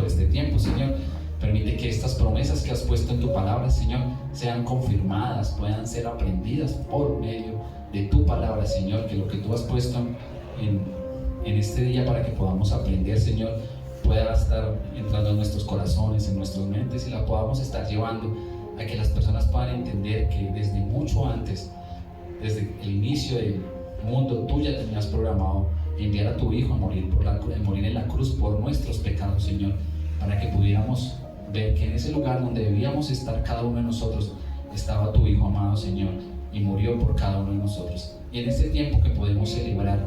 este tiempo, Señor. Permite que estas promesas que has puesto en tu palabra, Señor, sean confirmadas, puedan ser aprendidas por medio de tu palabra, Señor. Que lo que tú has puesto en este día para que podamos aprender, Señor, pueda estar entrando en nuestros corazones, en nuestras mentes, y la podamos estar llevando a que las personas puedan entender que desde mucho antes, desde el inicio del mundo, tú ya tenías programado enviar a tu Hijo a morir en la cruz por nuestros pecados, Señor, para que pudiéramos ver que en ese lugar donde debíamos estar cada uno de nosotros estaba tu Hijo amado, Señor, y murió por cada uno de nosotros. Y en este tiempo que podemos celebrar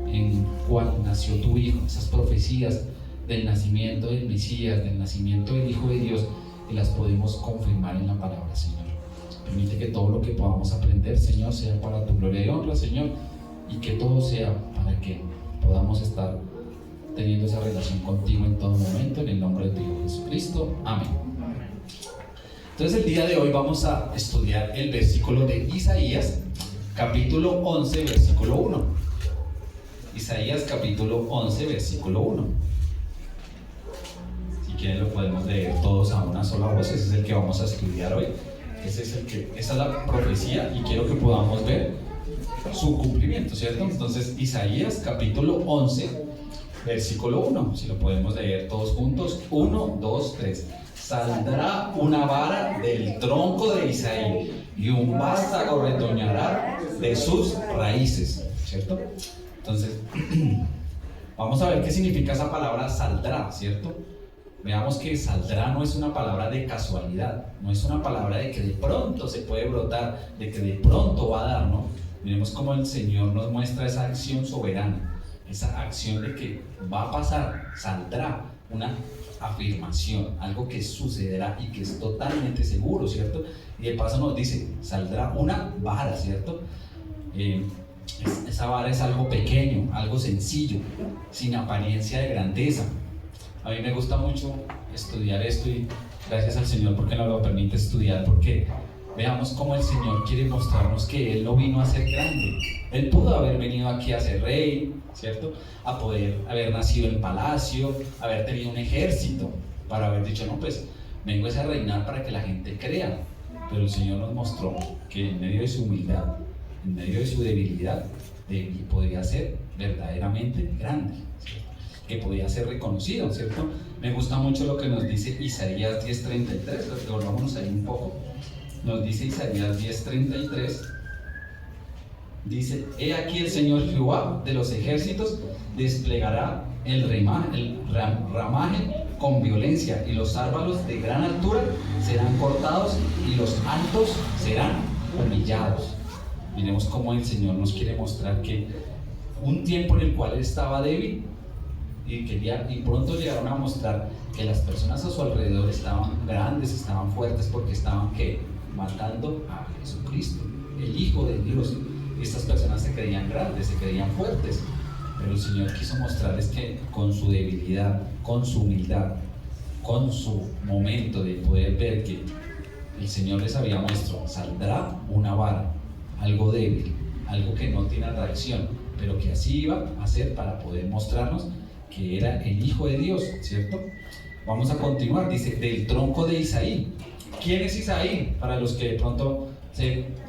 en cual nació tu Hijo, esas profecías del nacimiento del Mesías, del nacimiento del Hijo de Dios, y las podemos confirmar en la palabra, Señor. Permite que todo lo que podamos aprender, Señor, sea para tu gloria y honra, Señor, y que todo sea para que podamos estar teniendo esa relación contigo en todo momento, en el nombre de tu Hijo Jesucristo. Amén. Entonces el día de hoy vamos a estudiar el versículo de Isaías, capítulo 11, versículo 1. Isaías, capítulo 11, versículo 1. Si quieren lo podemos leer todos a una sola voz. Ese es el que vamos a estudiar hoy. Esa es la profecía, y quiero que podamos ver su cumplimiento, ¿cierto? Entonces, Isaías capítulo 11, versículo 1, si lo podemos leer todos juntos. 1, 2, 3. Saldrá una vara del tronco de Isaí, y un vástago retoñará de sus raíces, ¿cierto? Entonces, vamos a ver qué significa esa palabra saldrá, ¿cierto? Veamos que saldrá no es una palabra de casualidad, no es una palabra de que de pronto se puede brotar, de que de pronto va a dar, ¿no? Miremos cómo el Señor nos muestra esa acción soberana, esa acción de que va a pasar, saldrá, una afirmación, algo que sucederá y que es totalmente seguro, ¿cierto? Y de paso nos dice, saldrá una vara, ¿cierto? Esa vara es algo pequeño, algo sencillo, sin apariencia de grandeza. A mí me gusta mucho estudiar esto, y gracias al Señor porque nos lo permite estudiar, porque veamos cómo el Señor quiere mostrarnos que Él no vino a ser grande. Él pudo haber venido aquí a ser rey, ¿cierto? A poder haber nacido en palacio, haber tenido un ejército, para haber dicho, no, pues vengo a reinar para que la gente crea. Pero el Señor nos mostró que en medio de su humildad, en medio de su debilidad, podía ser verdaderamente grande, ¿cierto? Que podía ser reconocido, ¿cierto? Me gusta mucho lo que nos dice Isaías 10:33, volvámonos ahí un poco. Nos dice Isaías 10:33, dice: he aquí el Señor Jehová de los ejércitos desplegará el ramaje con violencia, y los árboles de gran altura serán cortados, y los altos serán humillados. Miremos cómo el Señor nos quiere mostrar que un tiempo en el cual Él estaba débil, y pronto llegaron a mostrar que las personas a su alrededor estaban grandes, estaban fuertes, porque estaban matando a Jesucristo, el Hijo de Dios. Estas personas se creían grandes, se creían fuertes, pero el Señor quiso mostrarles que con su debilidad, con su humildad, con su momento de poder ver que el Señor les había mostrado, saldrá una vara, algo débil, algo que no tiene reacción, pero que así iba a ser para poder mostrarnos que era el Hijo de Dios, ¿cierto? Vamos a continuar, dice, del tronco de Isaí. ¿Quién es Isaí? Para los que de pronto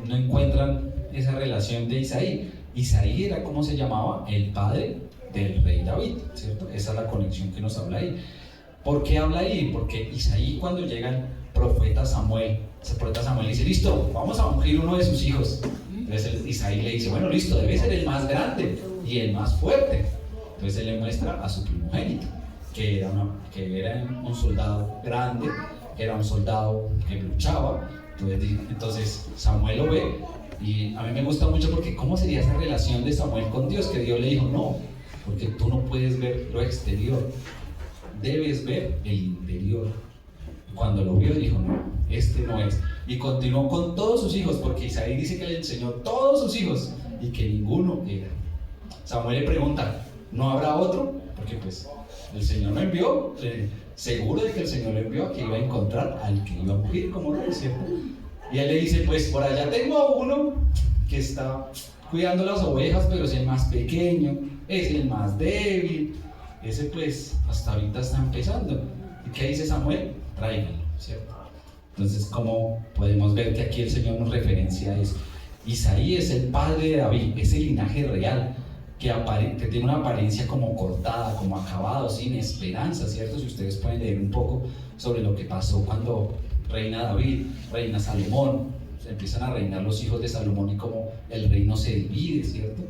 no encuentran esa relación de Isaí. Isaí era, ¿cómo se llamaba? El padre del rey David, ¿cierto? Esa es la conexión que nos habla ahí. ¿Por qué habla ahí? Porque Isaí, cuando llega el profeta Samuel, ese profeta Samuel dice, listo, vamos a ungir uno de sus hijos. Entonces Isaí le dice, bueno, listo, debe ser el más grande y el más fuerte. Entonces él le muestra a su primogénito, que era un soldado grande, que era un soldado que luchaba. Entonces Samuel lo ve, y a mí me gusta mucho porque ¿cómo sería esa relación de Samuel con Dios? Que Dios le dijo, no, porque tú no puedes ver lo exterior, debes ver el interior. Cuando lo vio dijo, no, este no es. Y continuó con todos sus hijos, porque Isaí dice que le enseñó todos sus hijos y que ninguno era. Samuel le pregunta, ¿no habrá otro? Porque pues el Señor me envió, seguro de que el Señor le envió a que iba a encontrar al que iba a morir como rey, ¿cierto? Y él le dice, pues por allá tengo a uno que está cuidando las ovejas, pero es el más pequeño, es el más débil, ese pues hasta ahorita está empezando. ¿Y qué dice Samuel? Tráiganlo, ¿cierto? Entonces, como podemos ver que aquí el Señor nos referencia a eso. Isaí es el padre de David, ese linaje real que tiene una apariencia como cortada, como acabado, sin esperanza, ¿cierto? Si ustedes pueden leer un poco sobre lo que pasó cuando reina David, reina Salomón, empiezan a reinar los hijos de Salomón y como el reino se divide, ¿cierto?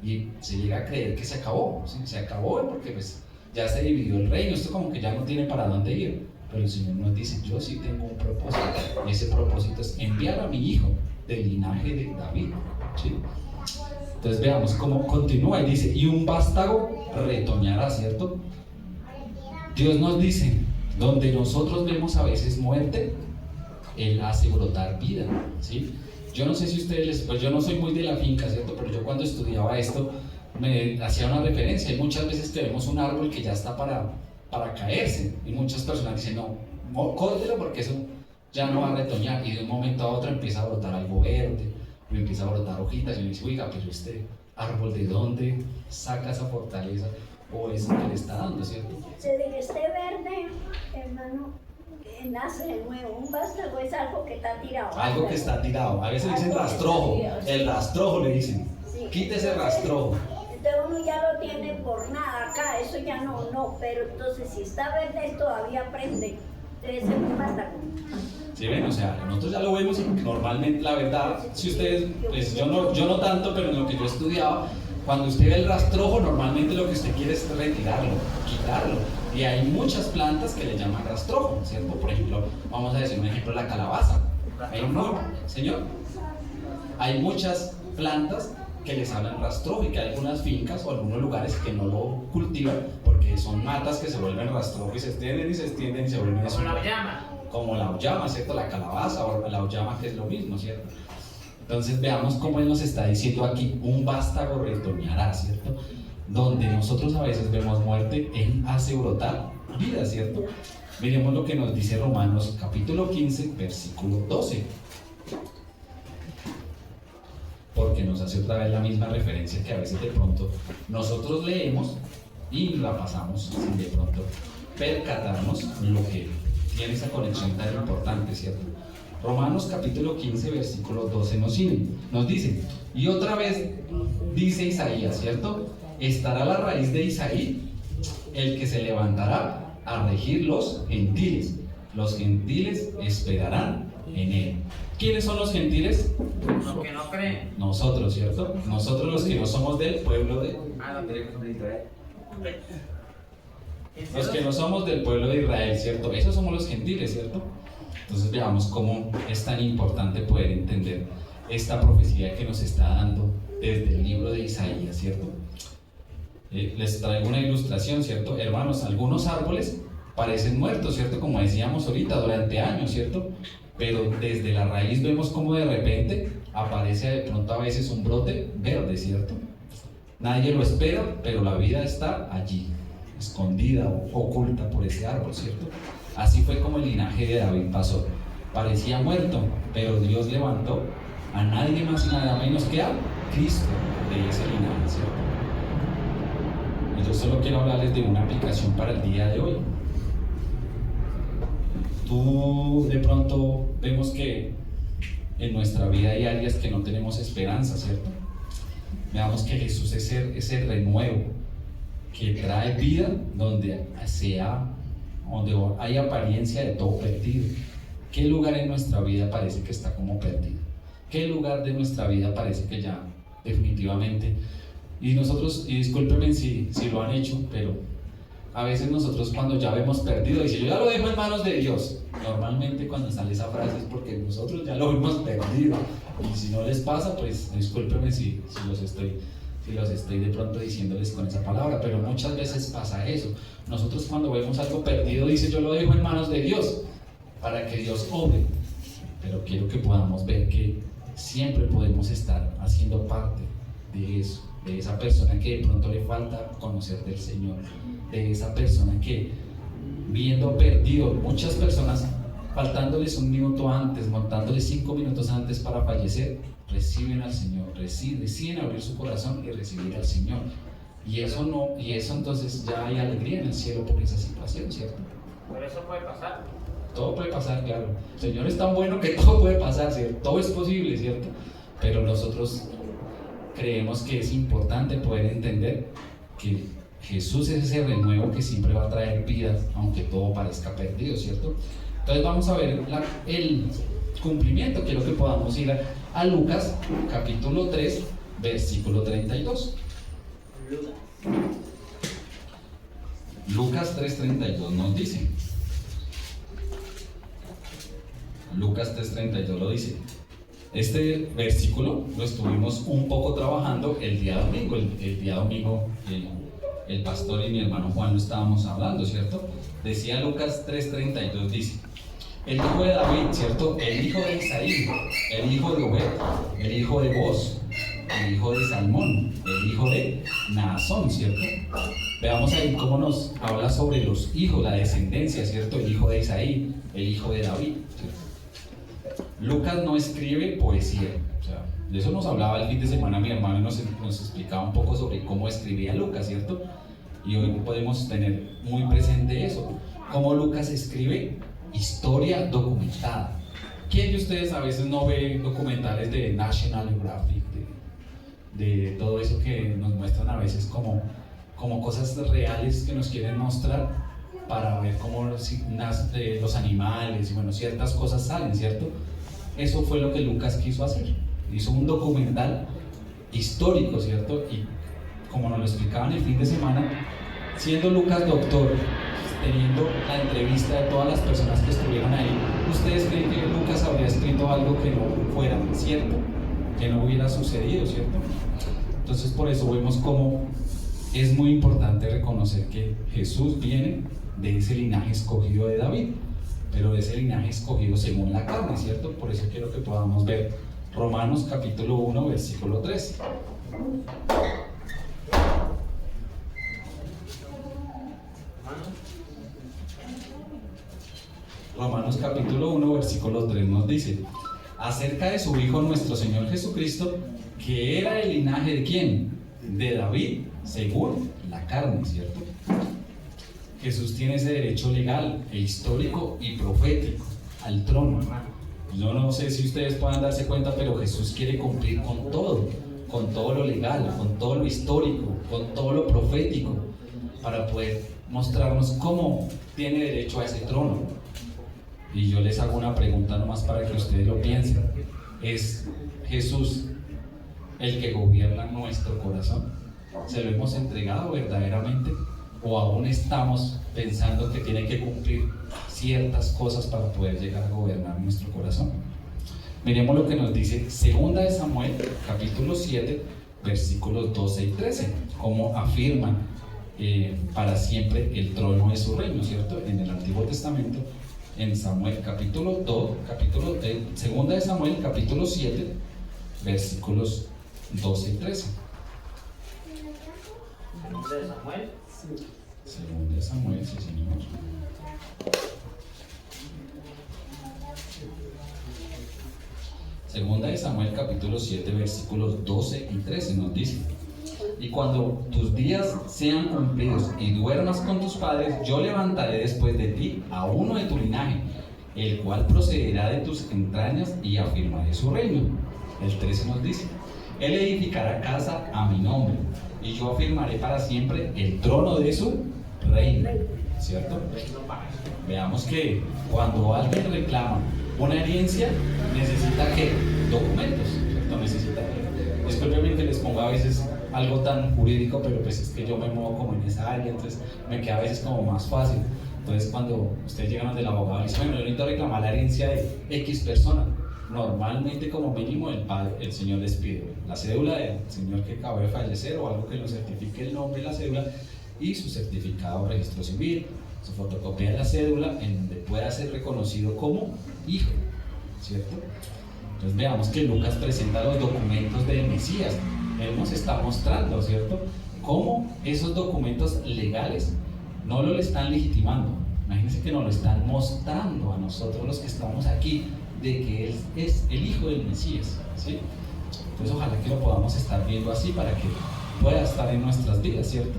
Y se llega a creer que se acabó, ¿sí? Se acabó porque pues ya se dividió el reino, esto como que ya no tiene para dónde ir. Pero el Señor nos dice, yo sí tengo un propósito, y ese propósito es enviar a mi hijo del linaje de David, ¿sí? Entonces veamos cómo continúa y dice, y un vástago retoñará, ¿cierto? Dios nos dice, donde nosotros vemos a veces muerte, Él hace brotar vida, ¿sí? Yo no sé si ustedes, pues yo no soy muy de la finca, ¿cierto? Pero yo cuando estudiaba esto, me hacía una referencia, y muchas veces que vemos un árbol que ya está para caerse, y muchas personas dicen, no, córtelo porque eso ya no va a retoñar, y de un momento a otro empieza a brotar algo verde, y empieza a brotar hojitas, y me dice, oiga, pero este árbol, ¿de dónde saca esa fortaleza o eso que le está dando, ¿cierto? Desde que esté verde, hermano, nace de nuevo. Un vástago es algo que está tirado. Algo que está tirado, a veces dicen rastrojo, el rastrojo le dicen, sí. Quítese el rastrojo. Entonces uno ya lo tiene por nada acá, eso ya no, pero entonces si está verde todavía prende, debe ser un vástago. ¿Sí ven? O sea, nosotros ya lo vemos y normalmente, la verdad, si ustedes, pues yo no tanto, pero en lo que yo estudiaba, cuando usted ve el rastrojo, normalmente lo que usted quiere es retirarlo, quitarlo. Y hay muchas plantas que le llaman rastrojo, ¿cierto? Por ejemplo, vamos a decir un ejemplo, la calabaza. Señor, hay muchas plantas que les hablan rastrojo y que hay algunas fincas o algunos lugares que no lo cultivan porque son matas que se vuelven rastrojo y se extienden y se extienden y se vuelven eso. Como la auyama, ¿cierto? La calabaza o la auyama, que es lo mismo, ¿cierto? Entonces veamos cómo Él nos está diciendo aquí, un vástago retoñará, ¿cierto? Donde nosotros a veces vemos muerte, Él hace brotar vida, ¿cierto? Miremos lo que nos dice Romanos capítulo 15, versículo 12. Porque nos hace otra vez la misma referencia que a veces de pronto nosotros leemos y la pasamos sin de pronto percatarnos lo que tiene esa conexión tan importante, ¿cierto? Romanos capítulo 15, versículo 12 nos dice, y otra vez dice Isaías, ¿cierto? Estará la raíz de Isaí, el que se levantará a regir los gentiles esperarán en él. ¿Quiénes son los gentiles? Los que no creen. Nosotros, ¿cierto? Nosotros los que no somos del pueblo de los que no somos del pueblo de Israel, ¿cierto? Esos somos los gentiles, ¿cierto? Entonces veamos cómo es tan importante poder entender esta profecía que nos está dando desde el libro de Isaías, ¿cierto? Les traigo una ilustración, ¿cierto? Hermanos, algunos árboles parecen muertos, ¿cierto? Como decíamos ahorita, durante años, ¿cierto? Pero desde la raíz vemos como de repente aparece de pronto a veces un brote verde, ¿cierto? Nadie lo espera, pero la vida está allí, escondida o oculta por ese árbol, ¿cierto? Así fue como el linaje de David pasó. Parecía muerto, pero Dios levantó a nadie más y nada menos que a Cristo de ese linaje, ¿cierto? Y yo solo quiero hablarles de una aplicación para el día de hoy. Tú de pronto vemos que en nuestra vida hay áreas que no tenemos esperanza, ¿cierto? Veamos que Jesús es ese renuevo que trae vida donde hay apariencia de todo perdido. ¿Qué lugar en nuestra vida parece que está como perdido? ¿Qué lugar de nuestra vida parece que ya definitivamente? Y nosotros, y discúlpenme si lo han hecho, pero a veces nosotros cuando ya vemos perdido, dice, yo ya lo dejo en manos de Dios. Normalmente cuando sale esa frase es porque nosotros ya lo hemos perdido. Y si no les pasa, pues discúlpenme si los estoy de pronto diciéndoles con esa palabra, pero muchas veces pasa eso. Nosotros cuando vemos algo perdido, dice, yo lo dejo en manos de Dios, para que Dios obre. Pero quiero que podamos ver que siempre podemos estar haciendo parte de eso, de esa persona que de pronto le falta conocer del Señor, de esa persona que viendo perdido, muchas personas faltándoles un minuto antes, montándoles 5 minutos antes para fallecer, reciben al Señor, deciden abrir su corazón y recibir al Señor. Y eso no, y eso entonces ya hay alegría en el cielo por esa situación, ¿cierto? Pero eso puede pasar. Todo puede pasar, claro. El Señor es tan bueno que todo puede pasar, ¿cierto? Todo es posible, ¿cierto? Pero nosotros creemos que es importante poder entender que Jesús es ese renuevo que siempre va a traer vida, aunque todo parezca perdido, ¿cierto? Entonces vamos a ver el cumplimiento. Quiero que podamos ir a Lucas, capítulo 3, versículo 32. Lucas 3:32 nos dice. Lucas 3:32 lo dice. Este versículo lo estuvimos un poco trabajando el día domingo. El día domingo el pastor y mi hermano Juan lo estábamos hablando, ¿cierto? Decía Lucas 3:32, dice: el hijo de David, ¿cierto? El hijo de Isaí, el hijo de Obed, el hijo de Boz, el hijo de Salmón, el hijo de Naasón, ¿cierto? Veamos ahí cómo nos habla sobre los hijos, la descendencia, ¿cierto? El hijo de Isaí, el hijo de David, ¿cierto? Lucas no escribe poesía, o sea, de eso nos hablaba el fin de semana mi hermano y nos explicaba un poco sobre cómo escribía Lucas, ¿cierto? Y hoy podemos tener muy presente eso, cómo Lucas escribe historia documentada. ¿Quién de ustedes a veces no ve documentales de National Geographic, de todo eso que nos muestran a veces como cosas reales que nos quieren mostrar para ver cómo los animales y bueno, ciertas cosas salen, ¿cierto? Eso fue lo que Lucas quiso hacer. Hizo un documental histórico, ¿cierto? Y como nos lo explicaban el fin de semana, siendo Lucas doctor, teniendo la entrevista de todas las personas que estuvieron ahí, ¿ustedes creen que Lucas habría escrito algo que no fuera cierto? Que no hubiera sucedido, ¿cierto? Entonces por eso vemos cómo es muy importante reconocer que Jesús viene de ese linaje escogido de David, pero de ese linaje escogido según la carne, ¿cierto? Por eso quiero que podamos ver Romanos capítulo 1, versículo 13. Romanos capítulo 1, versículo 3 nos dice: acerca de su Hijo nuestro Señor Jesucristo, que era el linaje de ¿quién? De David, según la carne, ¿cierto? Jesús tiene ese derecho legal e histórico y profético al trono. Yo no sé si ustedes puedan darse cuenta, pero Jesús quiere cumplir con todo lo legal, con todo lo histórico, con todo lo profético, para poder mostrarnos cómo tiene derecho a ese trono. Y yo les hago una pregunta nomás para que ustedes lo piensen: ¿es Jesús el que gobierna nuestro corazón? ¿Se lo hemos entregado verdaderamente? ¿O aún estamos pensando que tiene que cumplir ciertas cosas para poder llegar a gobernar nuestro corazón? Miremos lo que nos dice 2 de Samuel, capítulo 7, versículos 12 y 13, cómo afirma para siempre el trono de su reino, ¿cierto? En el Antiguo Testamento, en Samuel, capítulo 2, 2 de Samuel, capítulo 7, versículos 12 y 13. ¿De Samuel? Según de Samuel, sí, señor. Segunda de Samuel, capítulo 7, versículos 12 y 13 nos dice: y cuando tus días sean cumplidos y duermas con tus padres, yo levantaré después de ti a uno de tu linaje, el cual procederá de tus entrañas, y afirmaré su reino. El 13 nos dice: él edificará casa a mi nombre, y yo afirmaré para siempre el trono de su reino, ¿cierto? Veamos que cuando alguien reclama una herencia, necesita ¿qué? Documentos, ¿cierto? Necesita. Discúlpenme que les ponga a veces algo tan jurídico, pero pues es que yo me muevo como en esa área, entonces me queda a veces como más fácil. Entonces cuando ustedes llegan del abogado y dicen: bueno, yo necesito reclamar la herencia de X persona, normalmente como mínimo el señor les pide la cédula del señor que acaba de fallecer o algo que lo certifique el nombre y la cédula, y su certificado de registro civil, su fotocopia de la cédula, en donde pueda ser reconocido como hijo, ¿cierto? Entonces veamos que Lucas presenta los documentos del Mesías. Él nos está mostrando, ¿cierto?, cómo esos documentos legales no lo están legitimando. Imagínense que nos lo están mostrando a nosotros los que estamos aquí, de que Él es el Hijo del Mesías, ¿sí? Entonces ojalá que lo podamos estar viendo así, para que pueda estar en nuestras vidas, ¿cierto?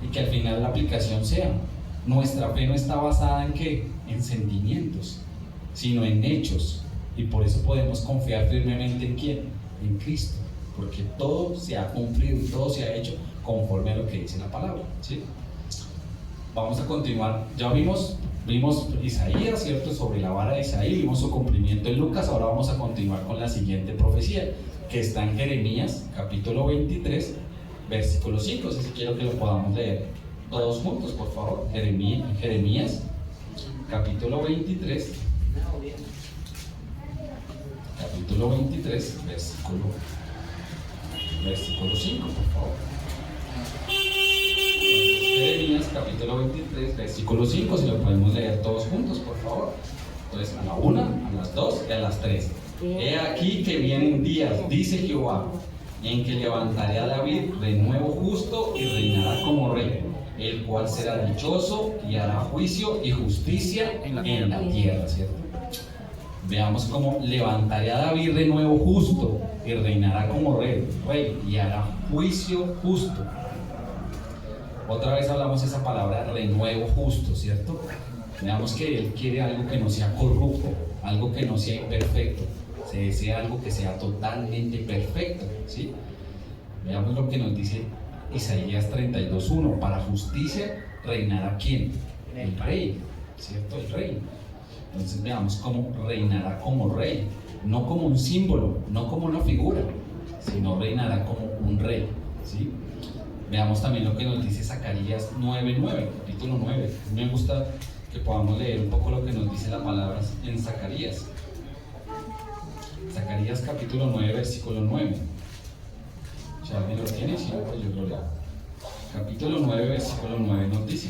Y que al final la aplicación sea, nuestra fe no está basada en ¿qué? En sentimientos, sino en hechos. Y por eso podemos confiar firmemente ¿en quién? En Cristo, porque todo se ha cumplido y todo se ha hecho conforme a lo que dice la palabra, ¿sí? Vamos a continuar. Ya vimos Isaías, ¿cierto? Sobre la vara de Isaías, vimos su cumplimiento en Lucas. Ahora vamos a continuar con la siguiente profecía, que está en Jeremías, capítulo 23, versículo 5. Así que quiero que lo podamos leer todos juntos, por favor. Jeremías, capítulo 23, versículo 5, por favor. Jeremías, capítulo 23, versículo 5, si lo podemos leer todos juntos, por favor. Entonces, a la 1, a las 2 y a las 3. He aquí que vienen días, dice Jehová, en que levantaré a David de nuevo justo y reinará como rey, el cual será dichoso y hará juicio y justicia en la tierra, ¿cierto? Veamos cómo levantaré a David de nuevo justo y reinará como rey y hará juicio justo. Otra vez hablamos esa palabra renuevo justo, ¿cierto? Veamos que Él quiere algo que no sea corrupto, algo que no sea imperfecto. Se desea algo que sea totalmente perfecto, ¿sí? Veamos lo que nos dice Isaías 32:1. Para justicia reinará ¿quién? El rey, ¿cierto? El rey. Entonces veamos cómo reinará como rey, no como un símbolo, no como una figura, sino reinará como un rey, ¿sí? Veamos también lo que nos dice Zacarías 9:9, capítulo 9. Me gusta que podamos leer un poco lo que nos dice la palabra en Zacarías. Zacarías capítulo 9, versículo 9. Si alguien lo tiene, si no, pues yo lo leo. Capítulo 9, versículo 9 nos dice: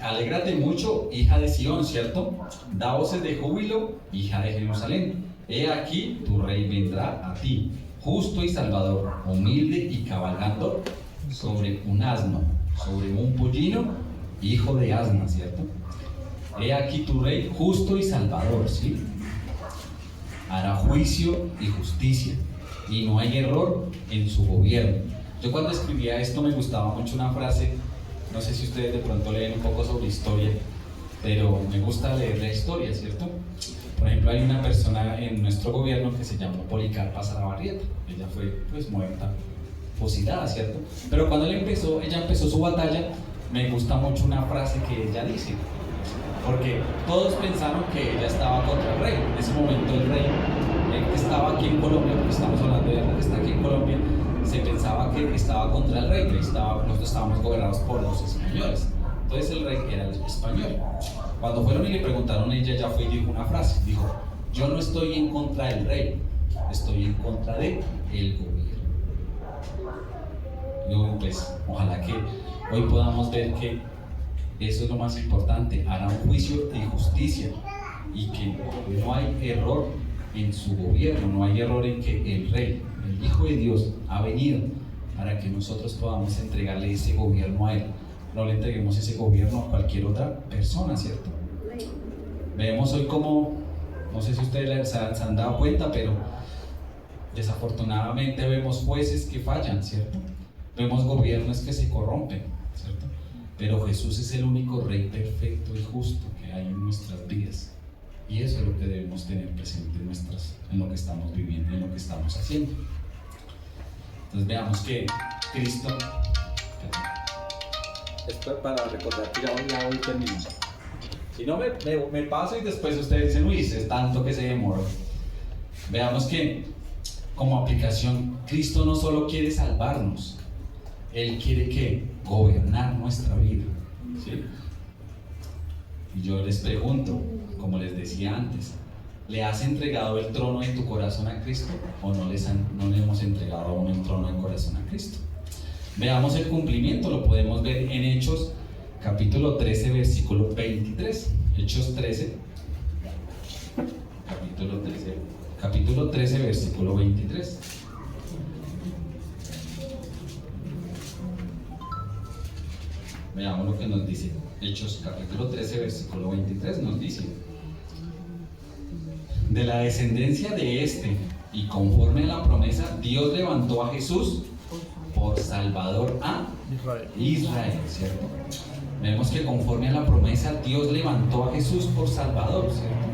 alégrate mucho, hija de Sión, ¿cierto? Da voces de júbilo, hija de Jerusalén. He aquí, tu rey vendrá a ti, justo y salvador, humilde y cabalgando sobre un asno, sobre un pollino, hijo de asna, ¿cierto? He aquí tu rey, justo y salvador, ¿sí? Hará juicio y justicia, y no hay error en su gobierno. Yo cuando escribía esto me gustaba mucho una frase, no sé si ustedes de pronto leen un poco sobre historia, pero me gusta leer la historia, ¿cierto? Por ejemplo, hay una persona en nuestro gobierno que se llamó Policarpa Salabarrieta. Ella fue pues muerta, fusilada, ¿cierto? Pero cuando ella empezó su batalla, me gusta mucho una frase que ella dice, porque todos pensaron que ella estaba contra el rey. En ese momento el rey que estaba aquí en Colombia, porque estamos hablando de algo que está aquí en Colombia, se pensaba que estaba contra el rey, nosotros estábamos gobernados por los españoles. Entonces el rey era el español. Cuando fueron y le preguntaron, ella ya fue y dijo una frase, dijo: yo no estoy en contra del rey, estoy en contra del gobierno. Yo, pues, ojalá que hoy podamos ver que eso es lo más importante, hará un juicio de justicia y que no hay error en su gobierno, no hay error en que el rey, el Hijo de Dios, ha venido para que nosotros podamos entregarle ese gobierno a Él. No le entreguemos ese gobierno a cualquier otra persona, ¿cierto? Vemos hoy como, no sé si ustedes se han dado cuenta, pero desafortunadamente vemos jueces que fallan, ¿cierto? Vemos gobiernos que se corrompen, ¿cierto? Pero Jesús es el único Rey perfecto y justo que hay en nuestras vidas. Y eso es lo que debemos tener presente en lo que estamos viviendo, en lo que estamos haciendo. Entonces veamos que Cristo... Esto es para recordar que ya hoy termino. Si no, me paso y después ustedes dicen: uy, es tanto que se demoró. Veamos que como aplicación, Cristo no solo quiere salvarnos, Él quiere que gobernar nuestra vida, ¿sí? Y yo les pregunto, como les decía antes, ¿le has entregado el trono de tu corazón a Cristo o no le hemos entregado aún el trono del corazón a Cristo? Veamos el cumplimiento, lo podemos ver en Hechos capítulo 13, versículo 23. Hechos 13, capítulo 13, versículo 23. Veamos lo que nos dice. Hechos capítulo 13, versículo 23 nos dice: de la descendencia de Y conforme a la promesa, Dios levantó a Jesús por Salvador a Israel, ¿cierto? Vemos que conforme a la promesa, Dios levantó a Jesús por Salvador, ¿cierto?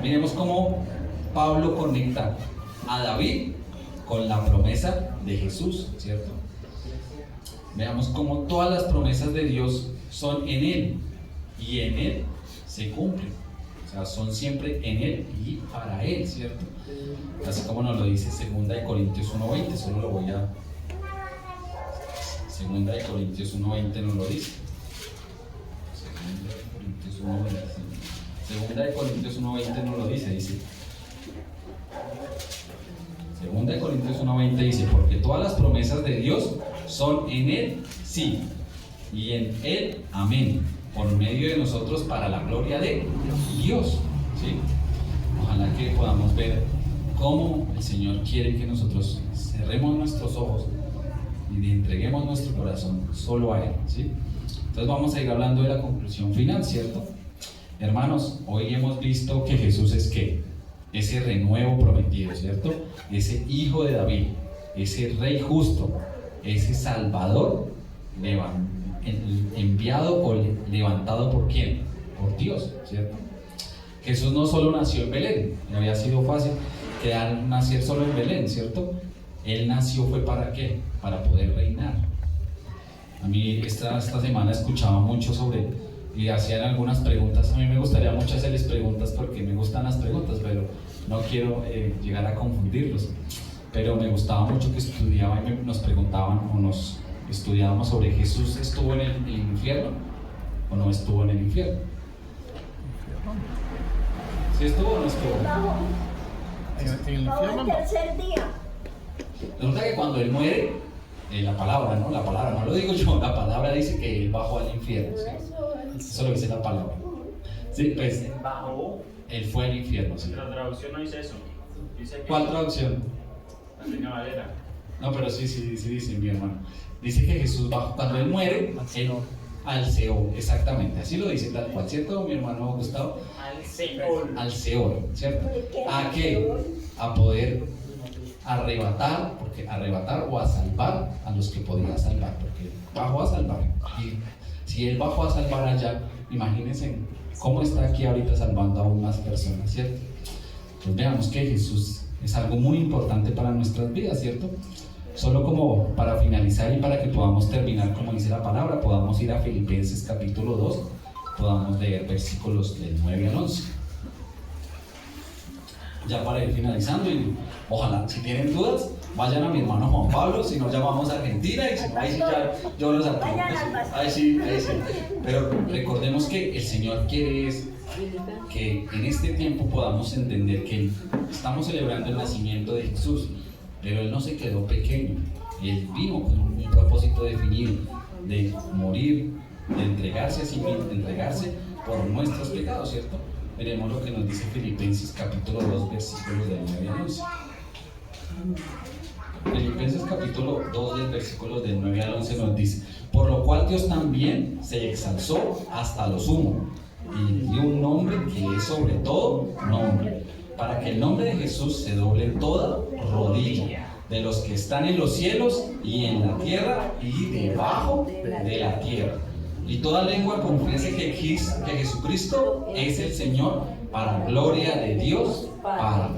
Miremos cómo Pablo conecta a David con la promesa de Jesús, ¿cierto? Veamos cómo todas las promesas de Dios son en Él y en Él se cumplen. O sea, son siempre en Él y para Él, ¿cierto? Así como nos lo dice 2 Corintios 1:20, solo lo voy a... 2 Corintios 1:20 nos lo dice. 2 Corintios 1:20 nos lo dice, dice 2 Corintios 1:20 dice, porque todas las promesas de Dios son en Él sí, y en Él amén, por medio de nosotros para la gloria de Dios, ¿sí? Ojalá que podamos ver cómo el Señor quiere que nosotros cerremos nuestros ojos y le entreguemos nuestro corazón solo a Él, ¿sí? Entonces vamos a ir hablando de la conclusión final, ¿cierto? Hermanos, hoy hemos visto que Jesús es ¿qué? Ese renuevo prometido, ¿cierto? Ese hijo de David, ese rey justo, ese salvador enviado o levantado ¿por quién? Por Dios, ¿cierto? Jesús no solo nació en Belén, no había sido fácil nacer solo en Belén, ¿cierto? Él nació fue ¿para qué? Para poder reinar. A mí esta semana escuchaba mucho sobre, y hacían algunas preguntas. A mí me gustaría mucho hacerles preguntas porque me gustan las preguntas, pero no quiero llegar a confundirlos. Pero me gustaba mucho que estudiaban y nos preguntaban o nos estudiábamos sobre ¿Jesús estuvo en el infierno o no estuvo en el infierno? ¿Sí estuvo o no estuvo? En el infierno el no. tercer día. Resulta que cuando él muere, la palabra, no lo digo yo, la palabra dice que él bajó al infierno, ¿sí? Eso lo dice la palabra. Sí, pues Bajo. él fue al infierno, ¿sí? La traducción no dice eso. Dice que ¿Cuál traducción? la Reina Valera. No, pero sí dice mi hermano. Dice que Jesús bajó, cuando él muere, al Seol, exactamente, así lo dice tal cual, ¿cierto, mi hermano Gustavo? Al Seol. Al Seol, ¿cierto? ¿A qué? Seol. A poder arrebatar o a salvar a los que podía salvar, porque bajó a salvar. Y si él bajó a salvar allá, imagínense cómo está aquí ahorita salvando aún más personas, ¿cierto? Pues veamos que Jesús es algo muy importante para nuestras vidas, ¿cierto? Solo como para finalizar y para que podamos terminar, como dice la palabra, podamos ir a Filipenses capítulo 2, podamos leer versículos del 9 al 11. Ya para ir finalizando, y ojalá, si tienen dudas, vayan a mi hermano Juan Pablo, si no llamamos a Argentina, y si no, ahí sí ya yo los atiendo. Ahí sí. Pero recordemos que el Señor quiere es que en este tiempo podamos entender que estamos celebrando el nacimiento de Jesús, pero Él no se quedó pequeño, Él vino con un propósito definido de morir, de entregarse a sí mismo, de entregarse por nuestros pecados, ¿cierto? Veremos lo que nos dice Filipenses capítulo 2, versículos del 9 al 11. Filipenses capítulo 2, del versículo del 9 al 11 nos dice: por lo cual Dios también se exalzó hasta lo sumo y dio un nombre que es sobre todo nombre, para que el nombre de Jesús se doble toda rodilla, de los que están en los cielos y en la tierra y debajo de la tierra, y toda lengua confiese que Jesucristo es el Señor, para gloria de Dios Padre.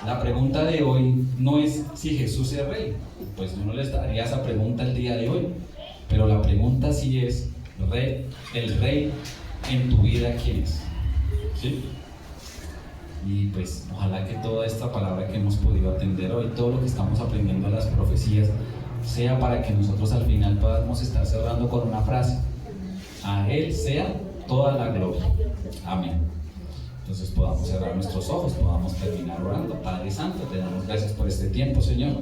La pregunta de hoy no es si Jesús es rey, pues yo no les daría esa pregunta el día de hoy, pero la pregunta sí es: el rey en tu vida, ¿quién es? ¿Sí? Y pues ojalá que toda esta palabra que hemos podido atender hoy, todo lo que estamos aprendiendo de las profecías, sea para que nosotros al final podamos estar cerrando con una frase: a Él sea toda la gloria. Amén. Entonces podamos cerrar nuestros ojos, podamos terminar orando. Padre Santo, te damos gracias por este tiempo, Señor.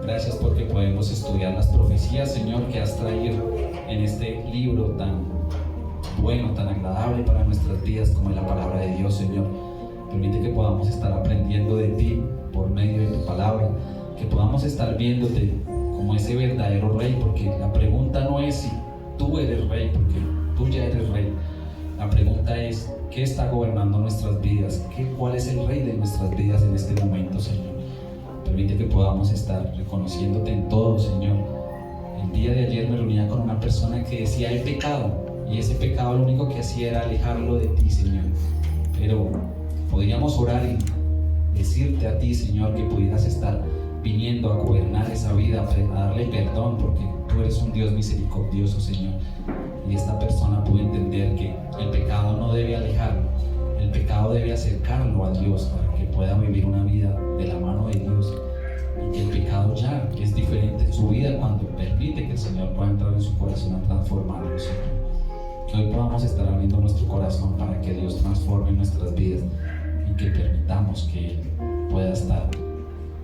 Gracias porque podemos estudiar las profecías, Señor, que has traído en este libro tan bueno, tan agradable para nuestras vidas como es la palabra de Dios, Señor. Permite que podamos estar aprendiendo de ti por medio de tu palabra, que podamos estar viéndote como ese verdadero rey, porque la pregunta no es si tú eres rey, porque tú ya eres rey, La pregunta es, ¿qué está gobernando nuestras vidas? ¿Cuál es el rey de nuestras vidas en este momento, Señor? Permite que podamos estar reconociéndote en todo, Señor. El día de ayer me reunía con una persona que decía he pecado, y ese pecado lo único que hacía era alejarlo de ti, Señor. Pero podíamos orar y decirte a ti, Señor, que pudieras estar viniendo a gobernar esa vida, a darle perdón, porque tú eres un Dios misericordioso, Señor. Y esta persona pudo entender que el pecado no debe alejarlo, el pecado debe acercarlo a Dios para que pueda vivir una vida de la mano de Dios, y que el pecado ya es diferente en su vida cuando permite que el Señor pueda entrar en su corazón a transformarlo, Señor. Que hoy podamos estar abriendo nuestro corazón para que Dios transforme nuestras vidas y que permitamos que Él pueda estar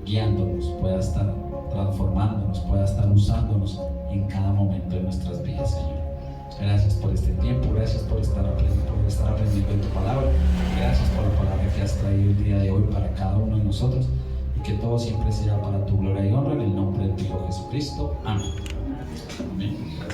guiándonos, pueda estar transformándonos, pueda estar usándonos en cada momento de nuestras vidas, Señor. Gracias por este tiempo, gracias por estar aprendiendo de tu palabra, gracias por la palabra que has traído el día de hoy para cada uno de nosotros, y que todo siempre sea para tu gloria y honra, en el nombre de tu Hijo Jesucristo. Amén. Amén.